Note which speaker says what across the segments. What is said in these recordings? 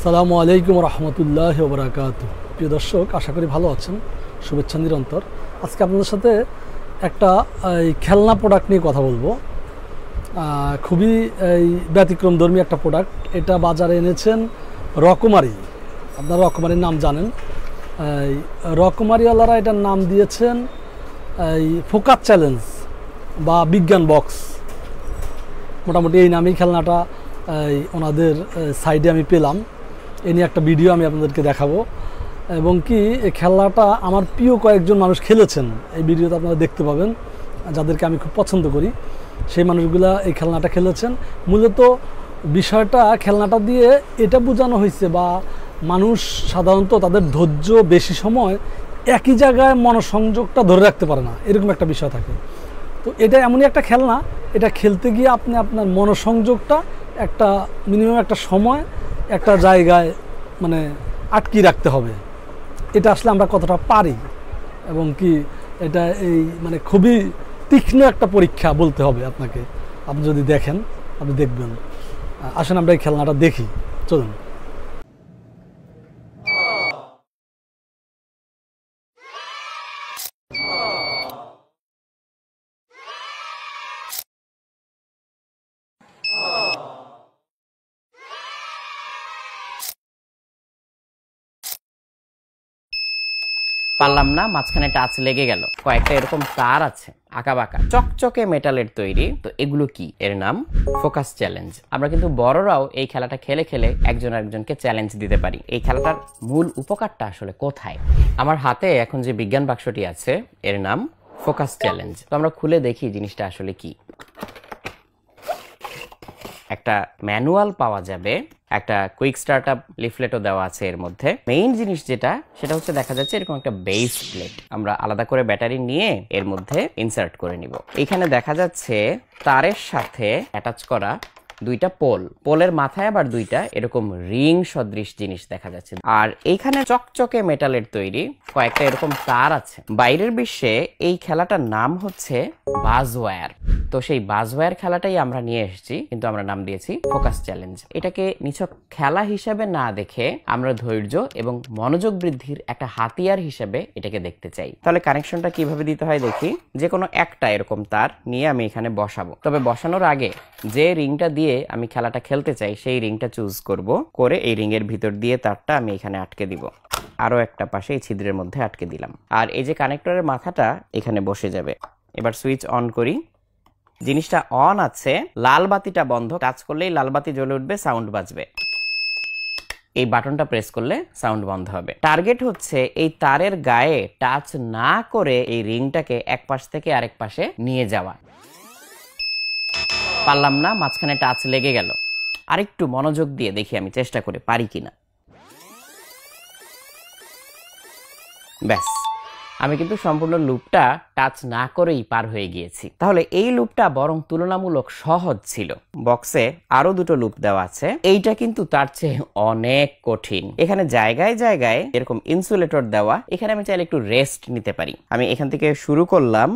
Speaker 1: আসসালামু আলাইকুম রহমতুল্লাহি ওয়া বারাকাতুহু। প্রিয় দর্শক, আশা করি ভালো আছেন। শুভেচ্ছা নিরন্তর। আজকে আপনাদের সাথে একটা খেলনা প্রোডাক্ট নিয়ে কথা বলবো। খুবই ব্যতিক্রমধর্মী একটা প্রোডাক্ট। এটা বাজারে এনেছেন রকমারি। আপনারা রকমারির নাম জানেন। রকমারিওয়ালারা এটার নাম দিয়েছেন ফোকাস চ্যালেঞ্জ বা বিজ্ঞান বক্স। মোটামুটি এই নামেই খেলনাটা ওনাদের সাইডে আমি পেলাম। এ নিয়ে একটা ভিডিও আমি আপনাদেরকে দেখাবো এবং কি এই খেলনাটা আমার প্রিয় কয়েকজন মানুষ খেলেছেন। এই ভিডিওতে আপনারা দেখতে পাবেন, যাদেরকে আমি খুব পছন্দ করি সেই মানুষগুলা এই খেলনাটা খেলেছেন। মূলত বিষয়টা খেলনাটা দিয়ে এটা বোঝানো হয়েছে বা মানুষ সাধারণত তাদের ধৈর্য বেশি সময় একই জায়গায় মনোসংযোগটা ধরে রাখতে পারে না, এরকম একটা বিষয় থাকে। তো এটা এমনই একটা খেলনা, এটা খেলতে গিয়ে আপনি আপনার মনোসংযোগটা একটা মিনিমাম একটা সময় একটা জায়গায় মানে আটকে রাখতে হবে। এটা আসলে আমরা কতটা পারি এবং কি এটা মানে খুবই তীক্ষ্ণ একটা পরীক্ষা বলতে হবে আপনাকে। আপনি যদি দেখেন, আপনি দেখবেন। আসেন আমরা এই খেলনাটা দেখি, চলুন।
Speaker 2: পারলাম না, মাঝখানে টাচ লেগে গেল। কয়েকটা এরকম তার আছে আঁকাবাঁকা, চকচকে মেটালের তৈরি। তো এগুলো কি? এর নাম ফোকাস চ্যালেঞ্জ। আমরা কিন্তু বড়রাও এই খেলাটা খেলে খেলে একজন আরেকজনকে চ্যালেঞ্জ দিতে পারি। এই খেলাটার মূল উপকারটা আসলে কোথায়? আমার হাতে এখন যে বিজ্ঞান বাক্সটি আছে এর নাম ফোকাস চ্যালেঞ্জ। তো আমরা খুলে দেখি জিনিসটা আসলে কি। একটা ম্যানুয়াল পাওয়া যাবে, একটা কুইক স্টার্টআপ লিফলেটও দেওয়া আছে এর মধ্যে। মেইন জিনিস যেটা, সেটা হচ্ছে দেখা যাচ্ছে এরকম একটা বেস প্লেট আমরা আলাদা করে ব্যাটারি নিয়ে এর মধ্যে ইনসার্ট করে নিব। এখানে দেখা যাচ্ছে তারের সাথে অ্যাটাচ করা দুইটা পোলের মাথায় আবার দুইটা এরকম রিং সদৃশ জিনিস দেখা যাচ্ছে। আর এইখানে চকচকে মেটালের তৈরি কয়েকটা এরকম তার আছে। বাইরের বিশ্বে এই খেলাটার নাম হচ্ছে বাজওয়্যার। তো সেই বাজওয়্যার খেলাটাই আমরা নিয়ে এসেছি, কিন্তু আমরা নাম দিয়েছি ফোকাস চ্যালেঞ্জ। এটাকে নিছক খেলা হিসাবে না দেখে আমরা ধৈর্য এবং মনোযোগ বৃদ্ধির একটা হাতিয়ার হিসেবে এটাকে দেখতে চাই। তাহলে কানেকশনটা কিভাবে দিতে হয় দেখি। যে কোনো একটা এরকম তার নিয়ে আমি এখানে বসাবো। তবে বসানোর আগে যে রিংটা দিয়ে আমি খেলাটা খেলতে চাই সেই রিংটা চুজ করব, করে এই রিং এর ভিতর দিয়ে তারটা আমি এখানে আটকে দিব। আরো একটা পাশে এই ছিদ্রের মধ্যে আটকে দিলাম। আর এই যে কানেক্টরের মাথাটা এখানে বসে যাবে। এবার সুইচ অন করি। জিনিসটা অন আছে, লাল বাতিটা বন্ধ। টাচ করলেই লাল বাতি জ্বলে উঠবে, সাউন্ড বাজবে। এই বাটনটা প্রেস করলে সাউন্ড বন্ধ হবে। টার্গেট হচ্ছে এই তারের গায়ে টাচ না করে এই রিংটাকে এক পাশ থেকে আরেক পাশে নিয়ে যাওয়া। পারলাম না, মাঝখানে টাচ লেগে গেল। আরেকটু মনোযোগ দিয়ে দেখি আমি চেষ্টা করে পারি কিনা। ব্যাস, আমি কিন্তু সম্পূর্ণ লুপটা টাচ না করেই পার হয়ে গিয়েছি। তাহলে এই লুপটা বরং তুলনামূলক সহজ ছিল। বক্সে আরো দুটো লুপ দেওয়া আছে, এইটা কিন্তু তার চেয়ে অনেক কঠিন। এখানে জায়গায় জায়গায় এরকম ইনসুলেটর দেওয়া। এখানে আমি চাইলে একটু রেস্ট নিতে পারি। আমি এখান থেকে শুরু করলাম।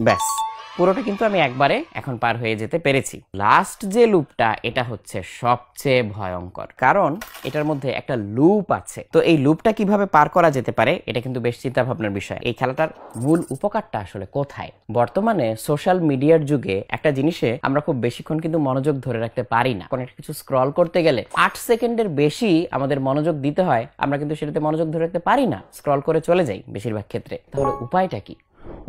Speaker 2: ব্যাস, পুরোটা কিন্তু আমি একবারে এখন পার হয়ে যেতে পেরেছি। লাস্ট যে লুপটা, এটা হচ্ছে সবচেয়ে ভয়ঙ্কর, কারণ এটার মধ্যে একটা লুপ আছে। তো এই লুপটা কিভাবে পার করা যেতে পারে, এটা কিন্তু বেশ চিন্তা ভাবনার বিষয়। এই খেলাটার মূল উপকারটা আসলে কোথায়? বর্তমানে সোশ্যাল মিডিয়ার যুগে একটা জিনিসে আমরা খুব বেশিক্ষণ কিন্তু মনোযোগ ধরে রাখতে পারি না। কোনো কিছু স্ক্রল করতে গেলে 8 সেকেন্ডের বেশি আমাদের মনোযোগ দিতে হয়, আমরা কিন্তু সেটাতে মনোযোগ ধরে রাখতে পারি না, স্ক্রল করে চলে যাই বেশিরভাগ ক্ষেত্রে। তাহলে উপায়টা কি?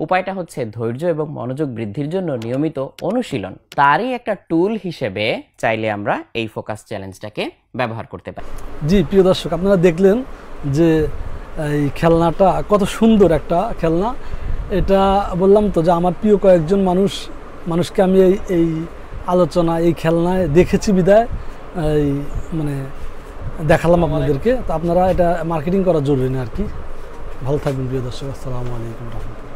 Speaker 2: উপায়টা হচ্ছে ধৈর্য এবং মনোযোগ বৃদ্ধির জন্য নিয়মিত অনুশীলন। তারই একটা টুল হিসেবে চাইলে আমরা এই ফোকাস চ্যালেঞ্জটাকে ব্যবহার করতে পারি।
Speaker 1: জি প্রিয় দর্শক, আপনারা দেখলেন যে এই খেলনাটা কত সুন্দর একটা খেলনা। এটা বললাম তো যে আমার প্রিয় কয়েকজন মানুষকে আমি এই আলোচনা, এই খেলনায় দেখেছি বিদায় মানে দেখালাম আপনাদেরকে। তো আপনারা এটা মার্কেটিং করা জরুরি না আর কি। ভালো থাকবেন প্রিয় দর্শক। আসসালামু আলাইকুম রহমতুল্লাহ।